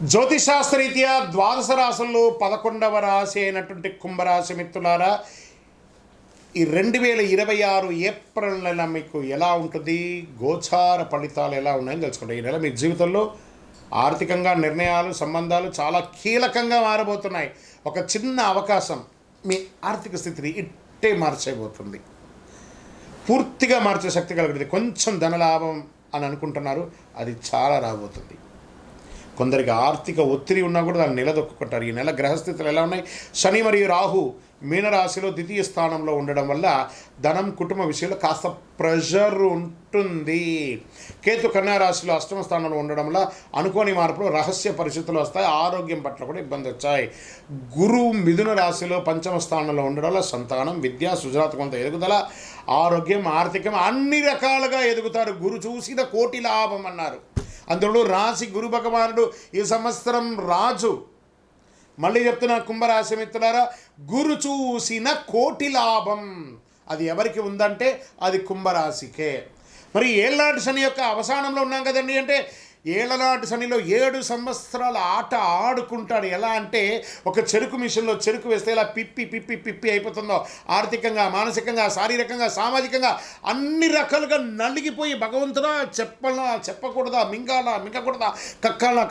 జ్యోతిశాస్త్రరీత్యా ద్వాదశ రాశుల్లో 11వ రాశి అయినటువంటి కుంభరాశి మిత్రులారా, ఈ 2026 ఏప్రిల్ నెల మీకు ఎలా ఉంటుంది, గోచార ఫలితాలు ఎలా ఉన్నాయని తెలుసుకుంటాం. ఈ నెల మీ జీవితంలో ఆర్థికంగా నిర్ణయాలు, సంబంధాలు చాలా కీలకంగా మారబోతున్నాయి. ఒక చిన్న అవకాశం మీ ఆర్థిక స్థితిని ఇట్టే మార్చేయబోతుంది, పూర్తిగా మార్చే శక్తి కలుగుతుంది. కొంచెం ధనలాభం అని అనుకుంటున్నారు, అది చాలా రాబోతుంది. కొందరికి ఆర్థిక ఒత్తిడి ఉన్నా కూడా దాన్ని నిలదొక్కుంటారు. ఈ నెల గ్రహస్థితులు ఎలా ఉన్నాయి? శని మరియు రాహు మీనరాశిలో ద్వితీయ స్థానంలో ఉండడం వల్ల ధనం, కుటుంబ విషయంలో కాస్త ప్రెషర్ ఉంటుంది. కేతు కన్యా రాశిలో అష్టమ స్థానంలో ఉండడం వల్ల అనుకోని మార్పులు, రహస్య పరిస్థితులు వస్తాయి. ఆరోగ్యం పట్ల కూడా ఇబ్బంది వచ్చాయి. గురువు మిథున రాశిలో పంచమ స్థానంలో ఉండడం వల్ల సంతానం, విద్య, సృజనాత్మకత ఎదుగుదల, ఆరోగ్యం, ఆర్థికం అన్ని రకాలుగా ఎదుగుతారు. గురు చూసిన కోటి లాభం అన్నారు. అందులో రాశి గురు భగవానుడు ఈ సంవత్సరం రాజు. మళ్ళీ చెప్తున్నా కుంభరాశి మిత్రులారా, గురు చూసిన కోటి లాభం అది ఎవరికి ఉందంటే అది కుంభరాశికే. మరి ఏళ్ళనాటి శని యొక్క అవసానంలో ఉన్నాం కదండి. అంటే ఏళ్ళనాటి శనిలో 7 సంవత్సరాల ఆట ఆడుకుంటాడు. ఎలా అంటే ఒక చెరుకు మిషన్లో చెరుకు వేస్తే ఇలా పిప్పి పిప్పి పిప్పి అయిపోతుందో, ఆర్థికంగా, మానసికంగా, శారీరకంగా, సామాజికంగా అన్ని రకాలుగా నలిగిపోయి భగవంతుడా చెప్పకూడదా, మింగకూడదా,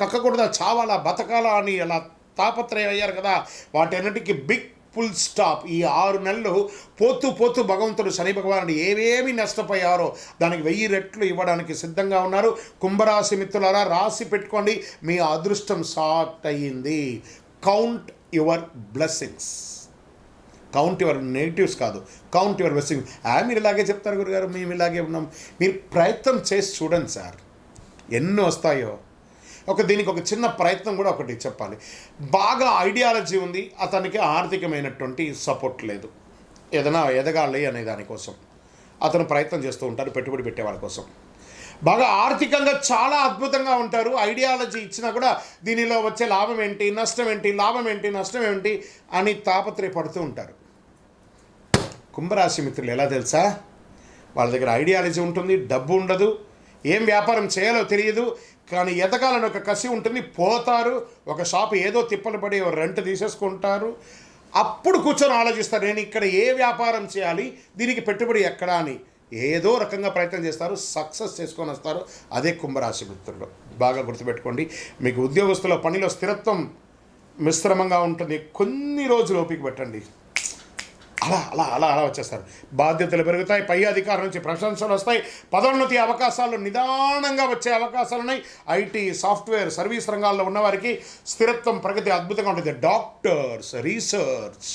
కక్కకూడదా, చావాలా, బతకాలా అని అలా తాపత్రయం అయ్యారు కదా. వాటన్నిటికీ బిగ్ ఫుల్ స్టాప్. ఈ 6 నెలలు పోతూ భగవంతుడు శని భగవానుడు ఏవేమి నష్టపోయారో దానికి 1000 రెట్లు ఇవ్వడానికి సిద్ధంగా ఉన్నారు. కుంభరాశి మిత్రులారా, రాసి పెట్టుకోండి, మీ అదృష్టం స్టార్ట్ అయ్యింది. Count your blessings, count your negatives కాదు, కౌంట్ యువర్ బ్లెస్సింగ్స్. మీరు ఇలాగే చెప్తారు గురుగారు, మేము ఇలాగే ఉన్నాం. మీరు ప్రయత్నం చేసి చూడండి సార్, ఎన్ని వస్తాయో. దీనికి ఒక చిన్న ప్రయత్నం కూడా ఒకటి చెప్పాలి. బాగా ఐడియాలజీ ఉంది, అతనికి ఆర్థికమైనటువంటి సపోర్ట్ లేదు, ఏదైనా ఎదగాలి అనే దానికోసం అతను ప్రయత్నం చేస్తూ ఉంటారు. పెట్టుబడి పెట్టే వాళ్ళ కోసం బాగా ఆర్థికంగా చాలా అద్భుతంగా ఉంటారు. ఐడియాలజీ ఇచ్చినా కూడా దీనిలో వచ్చే లాభం ఏంటి, నష్టం ఏంటి, లాభం ఏంటి, నష్టం ఏంటి అని తాపత్రయపడుతూ ఉంటారు. కుంభరాశి మిత్రులు ఎలా తెలుసా, వాళ్ళ దగ్గర ఐడియాలజీ ఉంటుంది, డబ్బు ఉండదు, ఏం వ్యాపారం చేయాలో తెలియదు, కానీ ఎదగాలని ఒక కసి ఉంటుంది. పోతారు, ఒక షాప్ ఏదో తిప్పలు పడి రెంట్ తీసేసుకుంటారు. అప్పుడు కూర్చొని ఆలోచిస్తారు, నేను ఇక్కడ ఏ వ్యాపారం చేయాలి, దీనికి పెట్టుబడి ఎక్కడా అని ఏదో రకంగా ప్రయత్నం చేస్తారు, సక్సెస్ చేసుకొని వస్తారు. అదే కుంభరాశి మిత్రులు. బాగా గుర్తుపెట్టుకోండి, మీకు ఉద్యోగస్తుల పనిలో స్థిరత్వం మిశ్రమంగా ఉంటుంది. కొన్ని రోజులు ఓపిక పెట్టండి, అలా అలా అలా అలా వచ్చేస్తారు. బాధ్యతలు పెరుగుతాయి, పై అధికారుల నుంచి ప్రశంసలు వస్తాయి, పదోన్నతి అవకాశాలు నిదానంగా వచ్చే అవకాశాలు ఉన్నాయి. ఐటీ, సాఫ్ట్వేర్, సర్వీస్ రంగాల్లో ఉన్నవారికి స్థిరత్వం, ప్రగతి అద్భుతంగా ఉంటుంది. డాక్టర్స్, రీసెర్చ్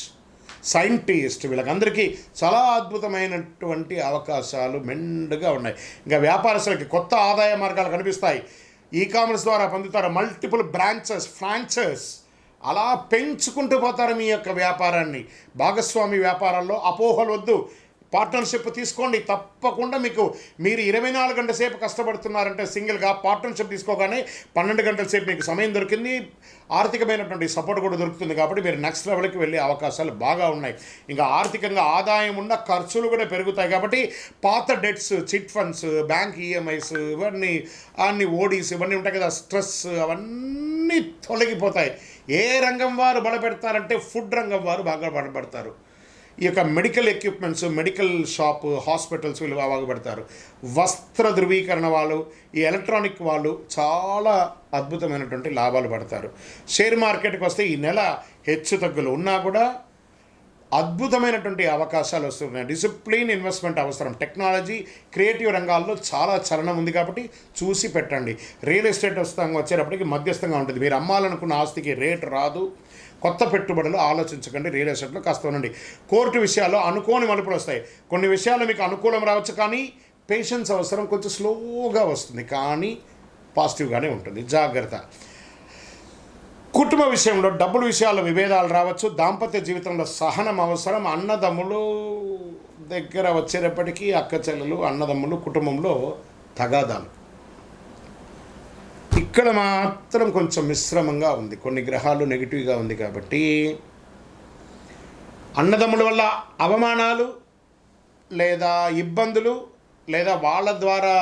సైంటిస్ట్, వీళ్ళకందరికీ చాలా అద్భుతమైనటువంటి అవకాశాలు మెండుగా ఉన్నాయి. ఇంకా వ్యాపారస్తులకి కొత్త ఆదాయ మార్గాలు కనిపిస్తాయి. ఈకామర్స్ ద్వారా పొందుతారు. మల్టిపుల్ బ్రాంచెస్, ఫ్రాంచైజ్ అలా పెంచుకుంటూ పోతారు మీ యొక్క వ్యాపారాన్ని. భాగస్వామి వ్యాపారాల్లో అపోహలు వద్దు, పార్ట్నర్షిప్ తీసుకోండి. తప్పకుండా మీరు 24 గంటల సేపు కష్టపడుతున్నారంటే సింగిల్గా పార్ట్నర్షిప్ తీసుకోగానే 12 గంటల సేపు మీకు సమయం దొరికింది, ఆర్థికమైనటువంటి సపోర్ట్ కూడా దొరుకుతుంది. కాబట్టి మీరు నెక్స్ట్ లెవెల్కి వెళ్ళే అవకాశాలు బాగా ఉన్నాయి. ఇంకా ఆర్థికంగా ఆదాయం ఉన్న ఖర్చులు కూడా పెరుగుతాయి. కాబట్టి పాత debts, chit funds, bank EMIs, ఇవన్నీ ఓడీస్ ఇవన్నీ ఉంటాయి కదా, స్ట్రెస్ అవన్నీ తొలగిపోతాయి. ఏ రంగం వారు బలపెడతారంటే ఫుడ్ రంగం వారు బాగా బలపడతారు. ఈ యొక్క medical equipments, medical shop, hospitals వీళ్ళు బాగా పెడతారు. వస్త్ర ధృవీకరణ వాళ్ళు, ఈ ఎలక్ట్రానిక్ వాళ్ళు చాలా అద్భుతమైనటువంటి లాభాలు పడతారు. షేర్ మార్కెట్కి వస్తే ఈ నెల హెచ్చు తగ్గులు ఉన్నా కూడా అద్భుతమైనటువంటి అవకాశాలు వస్తున్నాయి. డిసిప్లిన్ ఇన్వెస్ట్మెంట్ అవసరం. టెక్నాలజీ, క్రియేటివ్ రంగాల్లో చాలా చలనం ఉంది కాబట్టి చూసి పెట్టండి. రియల్ ఎస్టేట్ వచ్చేటప్పటికి మధ్యస్థంగా ఉంటుంది. మీరు అమ్మాలనుకున్న ఆస్తికి రేటు రాదు. కొత్త పెట్టుబడులు ఆలోచించకండి. రియల్ ఎస్టేట్లో కాస్త ఉండండి. కోర్టు విషయాల్లో అనుకోని మలుపులు వస్తాయి. కొన్ని విషయాలు మీకు అనుకూలం రావచ్చు, కానీ పేషెన్స్ అవసరం. కొంచెం స్లోగా వస్తుంది, కానీ పాజిటివ్గానే ఉంటుంది. జాగ్రత్త. కుటుంబ విషయంలో, డబ్బుల విషయాల్లో విభేదాలు రావచ్చు. దాంపత్య జీవితంలో సహనం అవసరం. అన్నదమ్ములు దగ్గర వచ్చేటప్పటికీ అక్క చెల్లెలు, అన్నదమ్ములు, కుటుంబంలో తగాదాలు. ఇక్కడ మాత్రం కొంచెం మిశ్రమంగా ఉంది, కొన్ని గ్రహాలు నెగిటివ్గా ఉంది. కాబట్టి అన్నదమ్ముల వల్ల అవమానాలు లేదా ఇబ్బందులు లేదా వాళ్ళ ద్వారా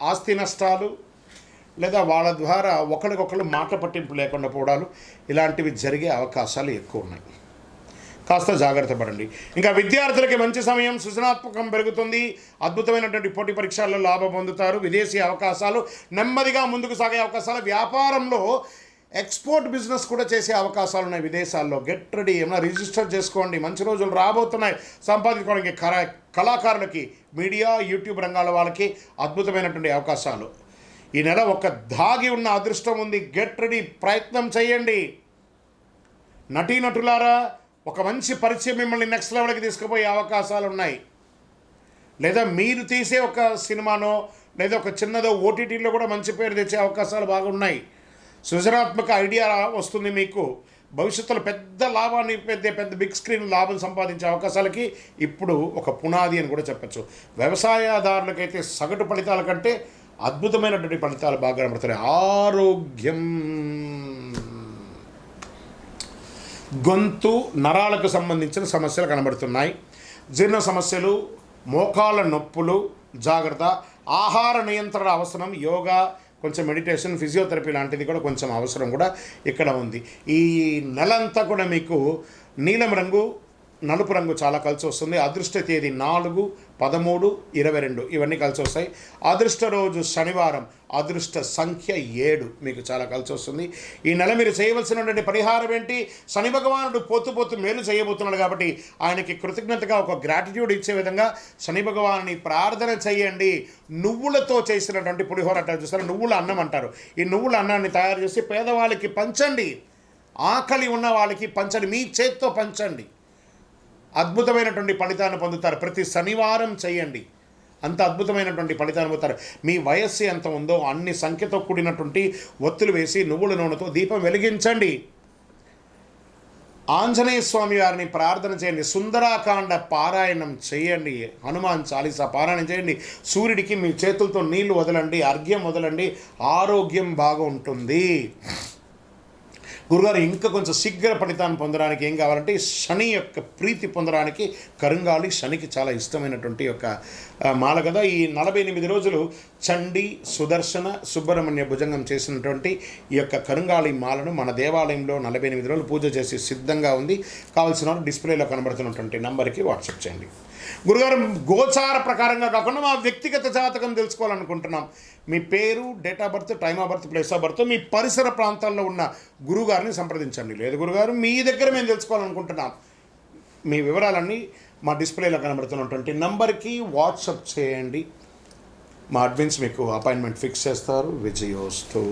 ఆస్తి నష్టాలు లేదా వాళ్ళ ద్వారా ఒకరికొకరు మాట పట్టింపు లేకుండా పోవడాలు ఇలాంటివి జరిగే అవకాశాలు ఎక్కువ ఉన్నాయి. కాస్త జాగ్రత్త పడండి. ఇంకా విద్యార్థులకి మంచి సమయం, సృజనాత్మకం పెరుగుతుంది, అద్భుతమైనటువంటి పోటీ పరీక్షల్లో లాభం పొందుతారు, విదేశీ అవకాశాలు నెమ్మదిగా ముందుకు సాగే అవకాశాలు, వ్యాపారంలో ఎక్స్పోర్ట్ బిజినెస్ కూడా చేసే అవకాశాలు ఉన్నాయి విదేశాల్లో. గెట్ రెడీ, ఏమైనా రిజిస్టర్ చేసుకోండి, మంచి రోజులు రాబోతున్నాయి సంపాదించుకోవడానికి. కళాకారులకి, మీడియా, యూట్యూబ్ రంగాల వాళ్ళకి అద్భుతమైనటువంటి అవకాశాలు. ఈ నెల ఒక దాగి ఉన్న అదృష్టం ఉంది. గెట్ రెడీ, ప్రయత్నం చేయండి. నటీనటులారా, ఒక మంచి పరిచయం మిమ్మల్ని నెక్స్ట్ లెవెల్కి తీసుకుపోయే అవకాశాలు ఉన్నాయి. లేదా మీరు తీసే ఒక సినిమానో లేదా ఒక చిన్నదో ఓటీటీలో కూడా మంచి పేరు తెచ్చే అవకాశాలు బాగున్నాయి. సృజనాత్మక ఐడియా వస్తుంది మీకు. భవిష్యత్తులో పెద్ద లాభాన్ని పెద్ద బిగ్ స్క్రీన్ లాభం సంపాదించే అవకాశాలకి ఇప్పుడు ఒక పునాది అని కూడా చెప్పచ్చు. వ్యవసాయదారులకైతే సగటు ఫలితాల కంటే అద్భుతమైనటువంటి ఫలితాలు బాగా కనబడుతున్నాయి. ఆరోగ్యం, గొంతు నరాలకు సంబంధించిన సమస్యలు కనబడుతున్నాయి. జీర్ణ సమస్యలు, మోకాళ్ళ నొప్పులు, జాగ్రత్త. ఆహార నియంత్రణ అవసరం. యోగా, కొంచెం మెడిటేషన్, ఫిజియోథెరపీ లాంటిది కూడా కొంచెం అవసరం కూడా ఇక్కడ ఉంది. ఈ నెలంతా కూడా మీకు నీలం రంగు, నలుపు రంగు చాలా కలిసి వస్తుంది. అదృష్ట తేదీ 4, 13, 22 ఇవన్నీ కలిసి వస్తాయి. అదృష్ట రోజు శనివారం, అదృష్ట సంఖ్య 7 మీకు చాలా కలిసి వస్తుంది. ఈ నెల మీరు చేయవలసినటువంటి పరిహారం ఏంటి? శని భగవానుడు పోతూ మేలు చేయబోతున్నాడు కాబట్టి ఆయనకి కృతజ్ఞతగా ఒక గ్రాటిట్యూడ్ ఇచ్చే విధంగా శని భగవాన్ని ప్రార్థన చేయండి. నువ్వులతో చేసినటువంటి పులిహోర అంటారు చూస్తారు, నువ్వుల అన్నం అంటారు. ఈ నువ్వుల అన్నాన్ని తయారు చేసి పేదవాళ్ళకి పంచండి, ఆకలి ఉన్న వాళ్ళకి పంచండి, మీ చేత్తో పంచండి. అద్భుతమైనటువంటి ఫలితాన్ని పొందుతారు. ప్రతి శనివారం చేయండి, అంత అద్భుతమైనటువంటి ఫలితాన్ని పొందుతారు. మీ వయస్సు ఎంత ఉందో అన్ని సంఖ్యతో కూడినటువంటి ఒత్తులు వేసి నువ్వుల నూనెతో దీపం వెలిగించండి. ఆంజనేయ స్వామి వారిని ప్రార్థన చేయండి. సుందరాకాండ పారాయణం చేయండి. హనుమాన్ చాలీసా పారాయణం చేయండి. సూర్యుడికి మీ చేతులతో నీళ్లు వదలండి, అర్ఘ్యం వదలండి. ఆరోగ్యం బాగా ఉంటుంది. గురుగారు, ఇంకా కొంచెం శీఘ్ర ఫలితాన్ని పొందడానికి ఏం కావాలంటే శని యొక్క ప్రీతి పొందడానికి కరుంగాళి శనికి చాలా ఇష్టమైనటువంటి ఒక మాల కదా. ఈ 48 రోజులు చండీ, సుదర్శన, సుబ్రహ్మణ్య భుజంగం చేసినటువంటి ఈ యొక్క కరుంగాళి మాలను మన దేవాలయంలో 48 రోజులు పూజ చేసి సిద్ధంగా ఉంది. కావాల్సిన వాళ్ళు డిస్ప్లేలో కనబడుతున్నటువంటి నంబర్కి వాట్సాప్ చేయండి. గురుగారు, గోచార ప్రకారంగా కాకుండా మా వ్యక్తిగత జాతకం తెలుసుకోవాలనుకుంటున్నాం. మీ పేరు, date of birth, time of birth, place of birth, మీ పరిసర ప్రాంతాల్లో ఉన్న గురువుగారిని సంప్రదించండి. లేదు గురుగారు, మీ దగ్గర మేము తెలుసుకోవాలనుకుంటున్నాం, మీ వివరాలన్నీ మా డిస్ప్లేలో కనబడుతున్నటువంటి నంబర్కి వాట్సాప్ చేయండి. మా అడ్మిన్స్ మీకు అపాయింట్మెంట్ ఫిక్స్ చేస్తారు. విజయోస్తు.